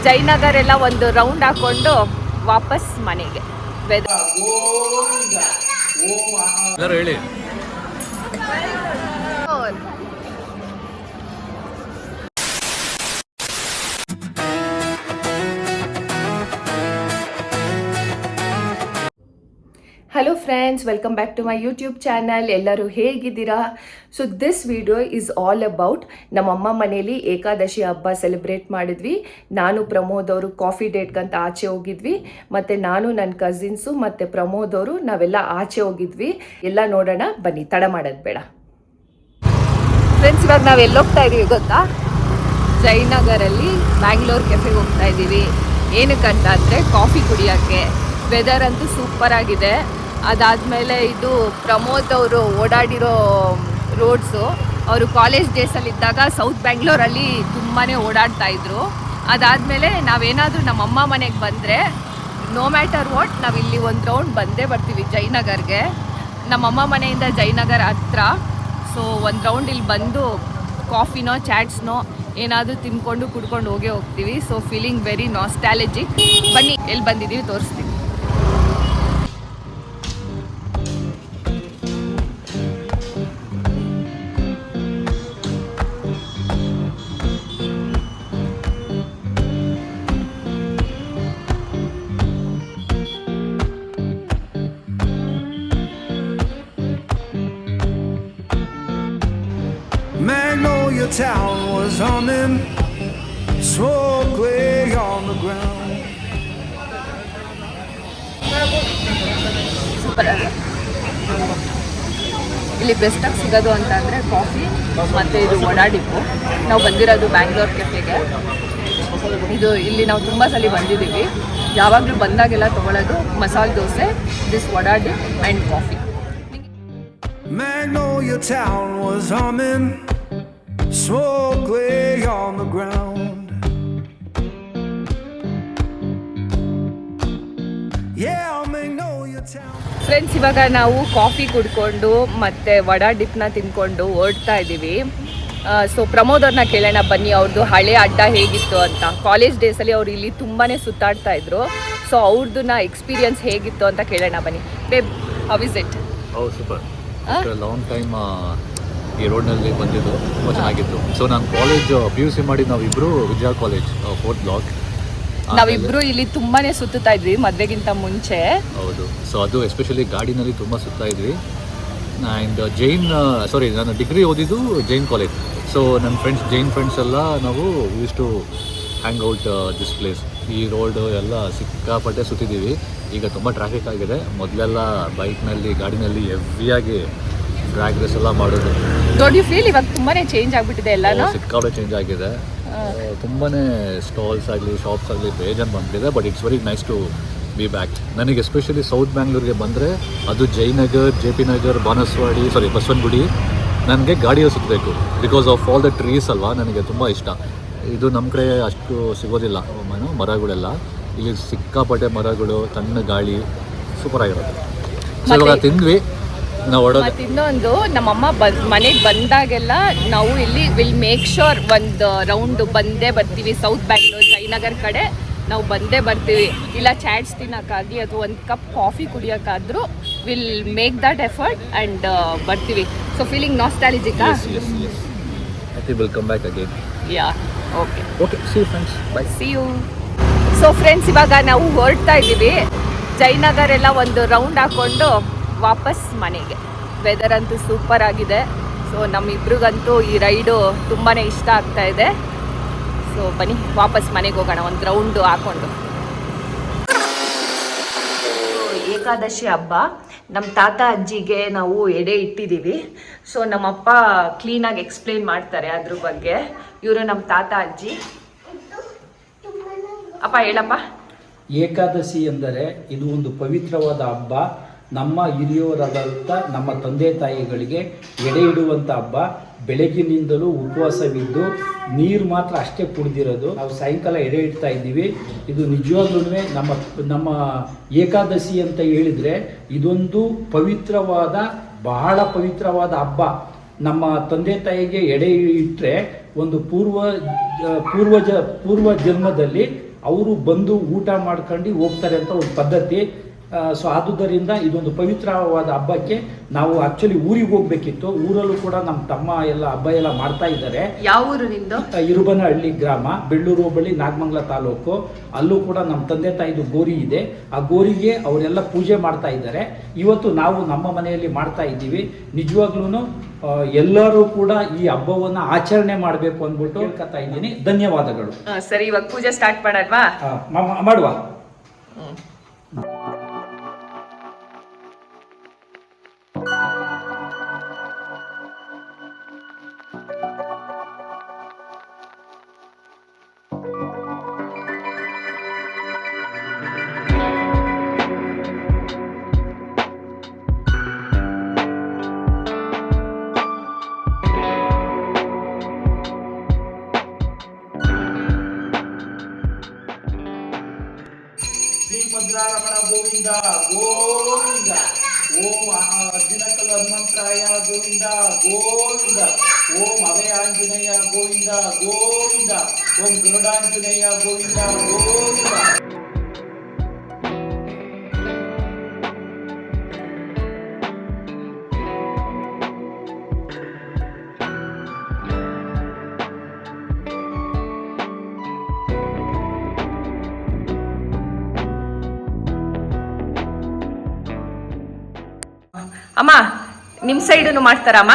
ಜಯನಗರ ಎಲ್ಲ ಒಂದು ರೌಂಡ್ ಹಾಕೊಂಡು ವಾಪಸ್ ಮನೆಗೆ. ಹೇಳಿ. Hello friends, welcome back to my YouTube channel. ಎಲ್ಲರೂ ಹೇಗಿದ್ದೀರಾ? So this video is all about ನಮ್ಮಮ್ಮ ಮನೇಲಿ ಏಕಾದಶಿ ಹಬ್ಬ ಸೆಲೆಬ್ರೇಟ್ ಮಾಡಿದ್ವಿ. ನಾನು ಪ್ರಮೋದ್ ಅವರು ಕಾಫಿ ಡೇಟ್ಗಂತ ಆಚೆ ಹೋಗಿದ್ವಿ. ಮತ್ತು ನಾನು ನನ್ನ ಕಸಿನ್ಸು ಮತ್ತು ಪ್ರಮೋದ್ ಅವರು ನಾವೆಲ್ಲ ಆಚೆ ಹೋಗಿದ್ವಿ. ಎಲ್ಲ ನೋಡೋಣ ಬನ್ನಿ, ತಡ ಮಾಡೋದು ಬೇಡ. ಫ್ರೆಂಡ್ಸ್, ಇವಾಗ ನಾವು ಎಲ್ಲೋಗ್ತಾ ಇದ್ದೀವಿ ಗೊತ್ತಾ? ಜಯನಗರಲ್ಲಿ ಬ್ಯಾಂಗ್ಳೂರ್ ಕೆಫೆಗೆ ಹೋಗ್ತಾ ಇದ್ದೀವಿ. ಏನಕ್ಕಂತ ಅಂದರೆ ಕಾಫಿ ಕುಡಿಯೋಕ್ಕೆ. ವೆದರ್ ಅಂತೂ ಸೂಪರ್ ಆಗಿದೆ. ಅದಾದಮೇಲೆ ಇದು ಪ್ರಮೋದ್ ಅವರು ಓಡಾಡಿರೋ ರೋಡ್ಸು. ಅವರು ಕಾಲೇಜ್ ಡೇಸಲ್ಲಿದ್ದಾಗ ಸೌತ್ ಬ್ಯಾಂಗ್ಳೂರಲ್ಲಿ ತುಂಬಾ ಓಡಾಡ್ತಾ ಇದ್ರು. ಅದಾದಮೇಲೆ ನಾವೇನಾದರೂ ನಮ್ಮಮ್ಮ ಮನೆಗೆ ಬಂದರೆ ನೋ ಮ್ಯಾಟರ್ ವಾಟ್ ನಾವಿಲ್ಲಿ ಒಂದು ರೌಂಡ್ ಬಂದೇ ಬರ್ತೀವಿ ಜಯನಗರ್ಗೆ. ನಮ್ಮಮ್ಮ ಮನೆಯಿಂದ ಜಯನಗರ ಹತ್ರ. ಸೊ ಒಂದು ರೌಂಡ್ ಇಲ್ಲಿ ಬಂದು ಕಾಫಿನೋ ಚಾಟ್ಸ್ನೋ ಏನಾದರೂ ತಿನ್ಕೊಂಡು ಕುಡ್ಕೊಂಡು ಹೋಗ್ತೀವಿ. So feeling very nostalgic. ಬನ್ನಿ, ಎಲ್ಲಿ ಬಂದಿದ್ದೀವಿ ತೋರಿಸ್ತೀವಿ. Magnolia town was humming, smoke lay on the ground. Super. ಇಲ್ಲಿ ಬೆಸ್ಟಾಗಿ ಸಿಗೋದು ಅಂತ ಅಂದರೆ ಕಾಫಿ ಮತ್ತು ಇದು ವಡಾ ಡಿಪ್ಪು. ನಾವು ಬಂದಿರೋದು ಬ್ಯಾಂಗ್ಳೂರ್ ಕೆಫೆಗೆ. ಇದು ಇಲ್ಲಿ ನಾವು ತುಂಬ ಸಲ ಬಂದಿದ್ದೀವಿ. ಯಾವಾಗಲೂ ಬಂದಾಗೆಲ್ಲ ತೊಗೊಳ್ಳೋದು masala dosa, this vada dip and coffee. Magnolia town was humming, smoke lay on the ground. Yeah, Magnolia town. Friends, ಇವಾಗ ನಾವು ಕಾಫಿ ಕುಡ್ಕೊಂಡು ಮತ್ತು ವಡಾ ಡಿಪ್ನ ತಿನ್ಕೊಂಡು ಹೊರಡ್ತಾ ಇದ್ದೀವಿ. ಸೊ ಪ್ರಮೋದ್ ಅವ್ರನ್ನ ಕೇಳೋಣ ಬನ್ನಿ, ಅವ್ರದ್ದು ಹಳೆ ಅಡ್ಡ ಹೇಗಿತ್ತು ಅಂತ. ಕಾಲೇಜ್ ಡೇಸಲ್ಲಿ ಅವ್ರು ಇಲ್ಲಿ ತುಂಬಾ ಸುತ್ತಾಡ್ತಾ ಇದ್ರು. ಸೊ ಅವ್ರದ್ದು ಎಕ್ಸ್ಪೀರಿಯನ್ಸ್ ಹೇಗಿತ್ತು ಅಂತ ಕೇಳೋಣ ಬನ್ನಿ. Babe, how is it? Super. Long time ಈ ರೋಡ್ನಲ್ಲಿ ಬಂದಿದ್ದು ತುಂಬ ಚೆನ್ನಾಗಿತ್ತು. ಸೊ ನಾನು ಕಾಲೇಜ್ PUC ಮಾಡಿ ನಾವಿಬ್ಬರು ವಿಜಯ ಕಾಲೇಜ್ 4th ಬ್ಲಾಕ್ ನಾವಿಬ್ಬರು ಇಲ್ಲಿ ತುಂಬಾ ಸುತ್ತಾ ಇದ್ವಿ ಮದುವೆಗಿಂತ ಮುಂಚೆ. ಹೌದು. ಸೊ ಅದು ಎಸ್ಪೆಷಲಿ ಗಾಡಿನಲ್ಲಿ ತುಂಬ ಸುತ್ತಾ ಇದ್ವಿ. ಆ್ಯಂಡ್ ನಾನು ಡಿಗ್ರಿ ಓದಿದ್ದು ಜೈನ್ ಕಾಲೇಜ್. ಸೊ ನನ್ನ ಜೈನ್ ಫ್ರೆಂಡ್ಸ್ ಎಲ್ಲ ನಾವು use to hang out this place. ಈ ರೋಡ್ ಎಲ್ಲ ಸಿಕ್ಕಾಪಟ್ಟೆ ಸುತ್ತಿದ್ದೀವಿ. ಈಗ ತುಂಬ ಟ್ರಾಫಿಕ್ ಆಗಿದೆ. ಮೊದಲೆಲ್ಲ ಬೈಕ್ನಲ್ಲಿ ಗಾಡಿನಲ್ಲಿ ಹೆವಿಯಾಗಿ ಡ್ರ್ಯಾಗ್ ರೇಸ್ ಎಲ್ಲ ಮಾಡೋದು. ಡೋಂಟ್ ಯು ಫೀಲ್ ಇವಾಗ ತುಂಬಾ ಚೇಂಜ್ ಆಗಿಬಿಟ್ಟಿದೆ ಎಲ್ಲನೂ? ಸಿಕ್ಕಾಪಟ್ಟೆ ಚೇಂಜ್ ಆಗಿದೆ. ತುಂಬಾ ಸ್ಟಾಲ್ಸ್ ಆಗಲಿ ಶಾಪ್ಸ್ ಆಗಲಿ ಬೇಜಾನ್ ಬಂದಿದೆ. But it's very nice to be back. ನನಗೆ ಎಸ್ಪೆಷಲಿ ಸೌತ್ ಬ್ಯಾಂಗ್ಳೂರಿಗೆ ಬಂದರೆ ಅದು ಜಯನಗರ್, JP ನಗರ್, ಬಸವನಗುಡಿ ನನಗೆ ಗಾಡಿಯಲ್ಲಿ ಸುತ್ತಬೇಕು. Because of all the trees ಅಲ್ವಾ, ನನಗೆ ತುಂಬ ಇಷ್ಟ. ಇದು ನಮ್ಮ ಕಡೆ ಅಷ್ಟು ಸಿಗೋದಿಲ್ಲ ಮರಗಳೆಲ್ಲ. ಇಲ್ಲಿ ಸಿಕ್ಕಾಪಟ್ಟೆ ಮರಗಳು, ತಣ್ಣ ಗಾಳಿ, ಸೂಪರ್ ಆಗಿರುತ್ತೆ. ಸೊ ಇವಾಗ ತಿಂದ್ವಿ ನಾವು ಹೊಡೋದು. ಇನ್ನೊಂದು, ನಮ್ಮಮ್ಮ ಮನೆಗೆ ಬಂದಾಗೆಲ್ಲ ನಾವು ಇಲ್ಲಿ ವಿಲ್ ಮೇಕ್ ಶೋರ್ ಒಂದು ರೌಂಡ್ ಬಂದೇ ಬರ್ತೀವಿ. ಸೌತ್ ಬ್ಯಾಂಗ್ಳೂರ್ ಜಯನಗರ್ ಕಡೆ ನಾವು ಬಂದೇ ಬರ್ತೀವಿ. ಇಲ್ಲ ಚಾಟ್ಸ್ ತಿನ್ನೋಕ್ಕಾಗಿ ಅಥವಾ ಒಂದು ಕಪ್ ಕಾಫಿ ಕುಡಿಯೋಕ್ಕಾದ್ರೂ will make that effort and ಬರ್ತೀವಿ. So feeling nostalgic. Will come back again. Yeah, okay. See you friends, bye. See you. So friends, ಇವಾಗ ನಾವು ಹೊರಡ್ತಾ ಇದ್ದೀವಿ. ಜಯನಗರೆಲ್ಲ ಒಂದು ರೌಂಡ್ ಹಾಕ್ಕೊಂಡು ವಾಪಸ್ ಮನೆಗೆ. ವೆದರ್ ಅಂತೂ ಸೂಪರ್ ಆಗಿದೆ. ಸೊ ನಮ್ಮಿಬ್ರಿಗಂತೂ ಈ ರೈಡು ತುಂಬಾ ಇಷ್ಟ ಆಗ್ತಾ ಇದೆ. ಸೊ ಬನ್ನಿ, ವಾಪಸ್ ಮನೆಗೆ ಹೋಗೋಣ ಒಂದು ರೌಂಡು ಹಾಕ್ಕೊಂಡು. ಏಕಾದಶಿ ಹಬ್ಬ ನಮ್ಮ ತಾತ ಅಜ್ಜಿಗೆ ನಾವು ಎಡೆ ಇಟ್ಟಿದ್ದೀವಿ. ಸೊ ನಮ್ಮಪ್ಪ ಕ್ಲೀನಾಗಿ ಎಕ್ಸ್ಪ್ಲೇನ್ ಮಾಡ್ತಾರೆ ಅದ್ರ ಬಗ್ಗೆ. ಇವರು ನಮ್ಮ ತಾತ ಅಜ್ಜಿ. ಅಪ್ಪ ಹೇಳಪ್ಪ. ಏಕಾದಶಿ ಎಂದರೆ ಇದು ಒಂದು ಪವಿತ್ರವಾದ ಹಬ್ಬ. ನಮ್ಮ ಹಿರಿಯವರಾದಂಥ ನಮ್ಮ ತಂದೆ ತಾಯಿಗಳಿಗೆ ಎಡೆ ಇಡುವಂಥ ಹಬ್ಬ. ಬೆಳಗಿನಿಂದಲೂ ಉಪವಾಸವಿದ್ದು ನೀರು ಮಾತ್ರ ಅಷ್ಟೇ ಕುಡಿದಿರೋದು. ನಾವು ಸಾಯಂಕಾಲ ಎಡೆ ಇಡ್ತಾ ಇದ್ದೀವಿ. ಇದು ನಿಜವಾಗ್ಲೂ ನಮ್ಮ ಏಕಾದಶಿ ಅಂತ ಹೇಳಿದರೆ ಇದೊಂದು ಪವಿತ್ರವಾದ, ಬಹಳ ಪವಿತ್ರವಾದ ಹಬ್ಬ. ನಮ್ಮ ತಂದೆ ತಾಯಿಗೆ ಎಡೆ ಇಟ್ಟರೆ ಒಂದು ಪೂರ್ವ ಜನ್ಮದಲ್ಲಿ ಅವರು ಬಂದು ಊಟ ಮಾಡ್ಕೊಂಡು ಹೋಗ್ತಾರೆ ಅಂತ ಒಂದು ಪದ್ಧತಿ. ಸೊ ಆದುದರಿಂದ ಇದೊಂದು ಪವಿತ್ರವಾದ ಹಬ್ಬಕ್ಕೆ ನಾವು ಆಕ್ಚುಲಿ ಊರಿಗೆ ಹೋಗ್ಬೇಕಿತ್ತು. ಊರಲ್ಲೂ ಕೂಡ ನಮ್ಮ ತಮ್ಮ ಎಲ್ಲ ಹಬ್ಬ ಎಲ್ಲ ಮಾಡ್ತಾ ಇದ್ದಾರೆ. ಯಾವ ಊರು ನಿಂದು? ಇರುಬನಹಳ್ಳಿ ಗ್ರಾಮ, ಬೆಳ್ಳೂರು ಹೋಬಳಿ, ನಾಗಮಂಗಲ ತಾಲೂಕು. ಅಲ್ಲೂ ಕೂಡ ನಮ್ಮ ತಂದೆ ತಾಯಿದು ಗೋರಿ ಇದೆ. ಆ ಗೋರಿಗೆ ಅವರೆಲ್ಲ ಪೂಜೆ ಮಾಡ್ತಾ ಇದ್ದಾರೆ. ಇವತ್ತು ನಾವು ನಮ್ಮ ಮನೆಯಲ್ಲಿ ಮಾಡ್ತಾ ಇದ್ದೀವಿ. ನಿಜವಾಗ್ಲೂ ಎಲ್ಲರೂ ಕೂಡ ಈ ಹಬ್ಬವನ್ನು ಆಚರಣೆ ಮಾಡಬೇಕು ಅಂದ್ಬಿಟ್ಟು ಹೇಳ್ಕೊತಾ ಇದ್ದೀನಿ. ಧನ್ಯವಾದಗಳು. ಸರಿ, ಇವಾಗ ಪೂಜೆ ಸ್ಟಾರ್ಟ್ ಮಾಡಲ್ವಾ? ಮಾಡುವ. ಶ್ರೀಮದ್ರಾರಮಣ ಗೋವಿಂದ ಗೋವಿಂದ. ಓಂ ಅರ್ಜುನಕಲ್ ಹನುಮಂತರಾಯ ಗೋವಿಂದ ಗೋವಿಂದ. ಓಂ ಅಭಯ ಆಂಜನೇಯ ಗೋವಿಂದ ಗೋವಿಂದ. ಓಂ ಗರುಡಾಂಜನೇಯ ಗೋವಿಂದ ಗೋವಿಂದ. ಅಮ್ಮ, ನಿಮ್ ಸೈಡನ್ನು ಮಾಡ್ತಾರಮ್ಮ?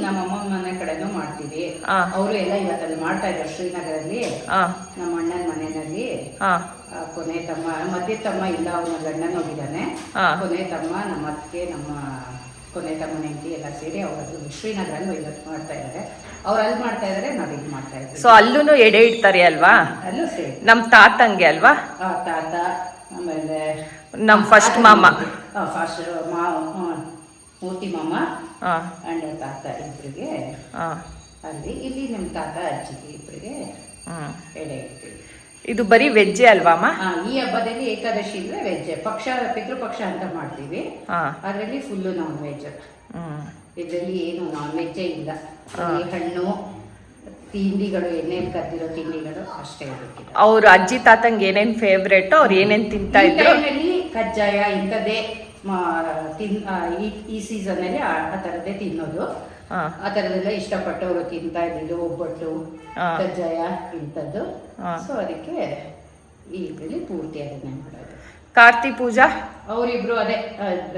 ನಮ್ಮ ಅಮ್ಮನ ಮನೆ ಕಡೆನೂ ಮಾಡ್ತೀವಿ. ಆ. ಅವರು ಎಲ್ಲ ಇವತ್ತಲ್ಲಿ ಮಾಡ್ತಾ ಇದ್ದಾರೆ ಶ್ರೀನಗರಲ್ಲಿ. ಆ, ನಮ್ಮ ಅಣ್ಣನ ಮನೆಯಲ್ಲಿ ಆ, ಕೊನೆ ತಮ್ಮ, ಮಧ್ಯೆ ತಮ್ಮ ಇಲ್ಲ, ಅವನ ಗಂಡನ ಹೋಗಿದ್ದಾನೆ. ಆ. ಕೊನೆ ತಮ್ಮ, ನಮ್ಮ ಅತ್ತಿಗೆ, ನಮ್ಮ ಕೊನೆ ತಮ್ಮನ ಹೆಂಡತಿ ಎಲ್ಲ ಸೇರಿ ಅವರು ಶ್ರೀನಗರಲ್ಲಿ ಇವತ್ತು ಮಾಡ್ತಾ ಇದ್ದಾರೆ. ಅವ್ರು ಅಲ್ಲಿ ಮಾಡ್ತಾ ಇದ್ದಾರೆ, ನಾವು ಇಲ್ಲಿ ಮಾಡ್ತಾ ಇದ್ದೀವಿ. ಸೊ ಅಲ್ಲೂ ಎಡೆ ಇಡ್ತಾರೆ ಅಲ್ವಾ? ಅಲ್ಲೂ ಸೇರಿ ನಮ್ ತಾತಂಗೆ ಅಲ್ವಾ? ತಾತ, ಆಮೇಲೆ ನಮ್ ಫಸ್ಟ್ ಮಾಮ, ಫಸ್ಟ್ ಮೂರ್ತಿ ಮಾಮ ಆ, ಅಂಡ್ ತಾತ ಇಬ್ಬರಿಗೆ ಆ, ಅಲ್ಲಿ, ಇಲ್ಲಿ ನಿಮ್ಮ ತಾತ ಅಜ್ಜಿಗೆ ಇಬ್ಬರಿಗೆ ಹ್ಮ್. ಎಡೆ ಇಡ್ತೀವಿ. ಇದು ಬರೀ ವೆಜ್ಜೆ ಅಲ್ವಾ ಅಮ್ಮ? ಈ ಹಬ್ಬದಲ್ಲಿ ಏಕಾದಶಿ ಇದ್ರೆ ವೆಜ್, ಪಕ್ಷ ಪಿತೃಪಕ್ಷ ಅಂತ ಮಾಡ್ತೀವಿ. ಆ, ಅದರಲ್ಲಿ ಫುಲ್ಲು ನಾನ್ ವೆಜ್. ಹ್ಮ್. ಇದರಲ್ಲಿ ಏನು ನಾನ್ ವೆಜ್ಜೇ ಇಲ್ಲ. ಬರೀ ಹಣ್ಣು, ತಿಂಡಿಗಳು, ಎಣ್ಣೆಲಿ ಕದ್ದಿರೋ ತಿಂಡಿಗಳು ಅಷ್ಟೇ ಇರುತ್ತೆ. ಅವ್ರ ಅಜ್ಜಿ ತಾತಂಗೆ ಏನೇನ್ ಫೇವ್ರೇಟ್, ಅವ್ರು ಏನೇನ್ ತಿಂತಾ ಈ ಇದ್ರು? ಟೈಮಲ್ಲಿ ಕಜ್ಜಾಯ ಇಂಥದ್ದೇ ಈ ಸೀಸನಲ್ಲಿ ಆ ಥರದ್ದೇ ತಿನ್ನೋದು. ಆ, ಆ ಥರದ್ದೆಲ್ಲ ಇಷ್ಟಪಟ್ಟವರು ತಿಂತಾ ಇದ್ದಿದ್ದು, ಒಬ್ಬಟ್ಟು, ಆ. ಕಜ್ಜಾಯ ಇಂಥದ್ದು. ಆ. ಸೊ ಅದಕ್ಕೆ ಈ ಇದರಲ್ಲಿ ಪೂರ್ತಿ ಅದನ್ನೇ ಮಾಡೋದು. ಕಾರ್ತಿ ಪೂಜಾ? ಅವರಿಬ್ರು ಅದೇ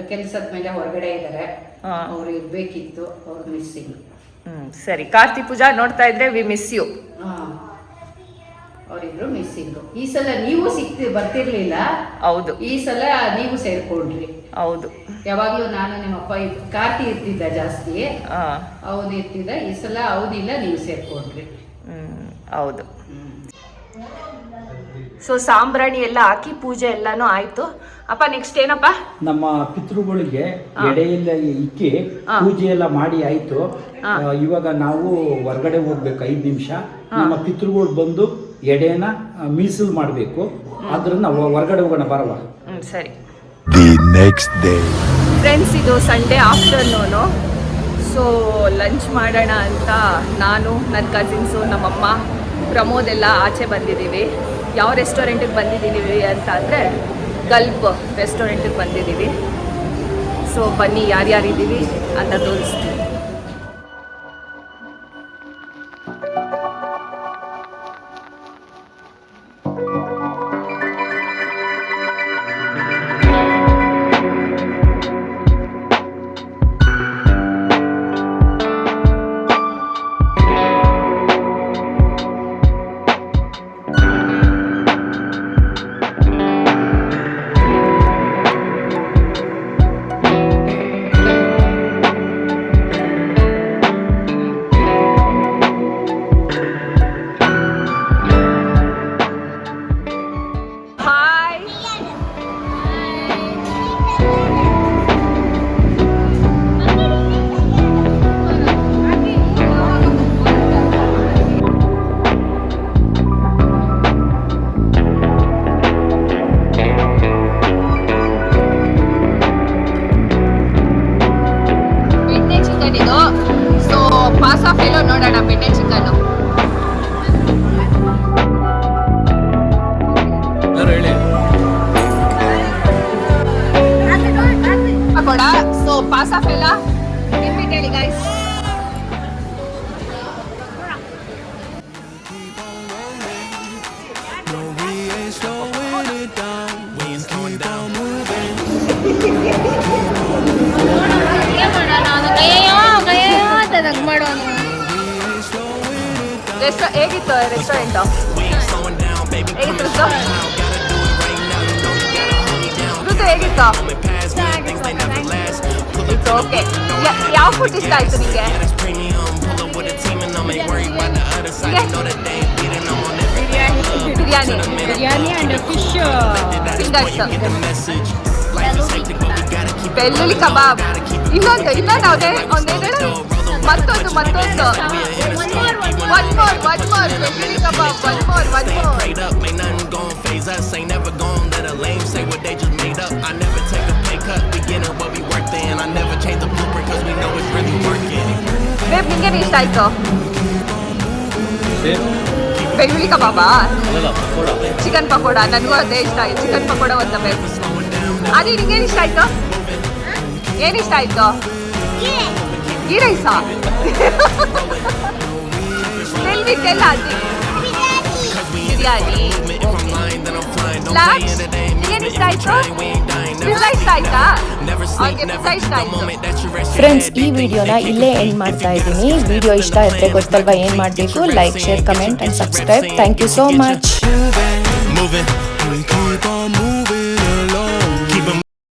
ಕೆಲಸದ ಮೇಲೆ ಹೊರಗಡೆ ಇದ್ದಾರೆ. ಆ. ಅವ್ರು ಇರ್ಬೇಕಿತ್ತು, ಅವ್ರು ಮಿಸ್ಸಿಂಗ್. ಸರಿ, ಕಾರ್ತಿ ಪೂಜಾ ನೋಡ್ತಾ ಇದ್ರೆ ವಿ ಮಿಸ್ ಯು. ಅವರಿಬ್ರು ಮಿಸ್ಸಿಂಗು. ಈ ಸಲ ನೀವು ಬರ್ತಿರ್ಲಿಲ್ಲ. ಹೌದು, ಈ ಸಲ ನೀವು ಸೇರ್ಕೊಂಡ್ರಿ. ಹೌದು. ಯಾವಾಗ್ಲೂ ನಾನು ನಿಮ್ಮಪ್ಪ ಕಾರ್ತಿ ಇರ್ತಿದ್ದ ಜಾಸ್ತಿ, ಆ, ಅವನು ಇರ್ತಿದ್ದ. ಈ ಸಲ ಅವನಿಲ್ಲ, ನೀವು ಸೇರ್ಕೊಂಡ್ರಿ. ಹೌದು. ಸೊ ಸಾಂಬ್ರಾಣಿ ಎಲ್ಲ ಹಾಕಿ ಪೂಜೆ ಎಲ್ಲಾನು ಆಯ್ತು. ಅಪ್ಪ ನೆಕ್ಸ್ಟ್ ಏನಪ್ಪ? ನಮ್ಮ ಪಿತೃಗಳಿಗೆ ಎಡೆಯೆಲ್ಲ ಇಕ್ಕಿ ಪೂಜೆ ಎಲ್ಲ ಮಾಡಿ ಆಯ್ತು. ಇವಾಗ ನಾವು ಹೊರಗಡೆ ಹೋಗ್ಬೇಕು 5 ನಿಮಿಷ. ನಮ್ಮ ಪಿತೃಗಳು ಬಂದು ಎಡೆನ ಮೀಸಲು ಮಾಡಬೇಕು. ಆದ್ರಿಂದ ನಾವು ಹೊರಗಡೆ ಹೋಗೋಣ, ಬರವ. ಸರಿ. The next day. ಫ್ರೆಂಡ್ಸ್, ಇದು ಸಂಡೇ ಆಫ್ಟರ್ನೂನು. ಸೊ ಲಂಚ್ ಮಾಡೋಣ ಅಂತ ನಾನು, ನನ್ನ ಕಸಿನ್ಸು, ನಮ್ಮಮ್ಮ, ಪ್ರಮೋದ್ ಎಲ್ಲ ಆಚೆ ಬಂದಿದ್ದೀವಿ. ಯಾವ ರೆಸ್ಟೋರೆಂಟಿಗೆ ಬಂದಿದ್ದೀವಿ ಅಂತ ಅಂದರೆ ಗಲ್ಪ್ ರೆಸ್ಟೋರೆಂಟಿಗೆ ಬಂದಿದ್ದೀವಿ. ಸೊ ಬನ್ನಿ ಯಾರ್ಯಾರಿದ್ದೀವಿ ಅಂತ ತೋರಿಸ್ತೀನಿ. ಹೇಗಿತ್ತು ರೆಸ್ಟೋರೆಂಟು? ಹೇಗಿತ್ತು ಋತು ಹೇಗಿತ್ತು? It's okay. ಯಾವ ಫುಡ್ ಇಷ್ಟ ಆಯ್ತು ನಿಮಗೆ? ಬಿರಿಯಾನಿ and fish ಫಿಂಗರ್ಸ್, ಬೆಳ್ಳುಳ್ಳಿ ಕಬಾಬ್, ಇನ್ನೊಂದು ಯಾವುದೇ ಒಂದೇನು ಮತ್ತೊಂದು ಒನ್ ಮೋರ್ ಬೆಳ್ಳುಳ್ಳಿ ಕಬಾಬ್, ಒನ್ ಮೋರ್ ಬೇಬ್, ನಿಂಗೇನು ಇಷ್ಟ ಆಯ್ತು? ಬೆಳ್ಳುಳ್ಳಿ ಕಬಾಬಾ, ಚಿಕನ್ ಪಕೋಡ? ನನಗೂ ಅದೇ ಇಷ್ಟ ಆಯ್ತು, ಚಿಕನ್ ಪಕೋಡ ಒಂದು ಬೇಕು. ಅದೇ ನಿಂಗೇನು ಇಷ್ಟ ಆಯ್ತು? ಏನು ಇಷ್ಟ ಆಯ್ತು? ಗೀ ರೈಸಾ? ಟೆಲ್ ಅದಿ ಬಿರಿಯಾನಿ. ನಿಂಗೇನು ಇಷ್ಟ ಆಯ್ತು? ಪಿಜ್ಜಾ ಇಷ್ಟ ಆಯ್ತಾ? ಅವ್ರಿಗೆ ಪಿಜ್ಜಾ ಇಷ್ಟ ಆಯ್ತು. ಫ್ರೆಂಡ್ಸ್, ಈ ವಿಡಿಯೋನ ಇಲ್ಲೇ ಎಂಡ್ ಮಾಡ್ತಾ ಇದ್ದೀನಿ. ವಿಡಿಯೋ ಇಷ್ಟ ಇದ್ರೆ ಗೊತ್ತಲ್ವಾ ಏನು ಮಾಡಬೇಕು? Like, share, comment and subscribe. Thank you so much. moving. We keep on moving.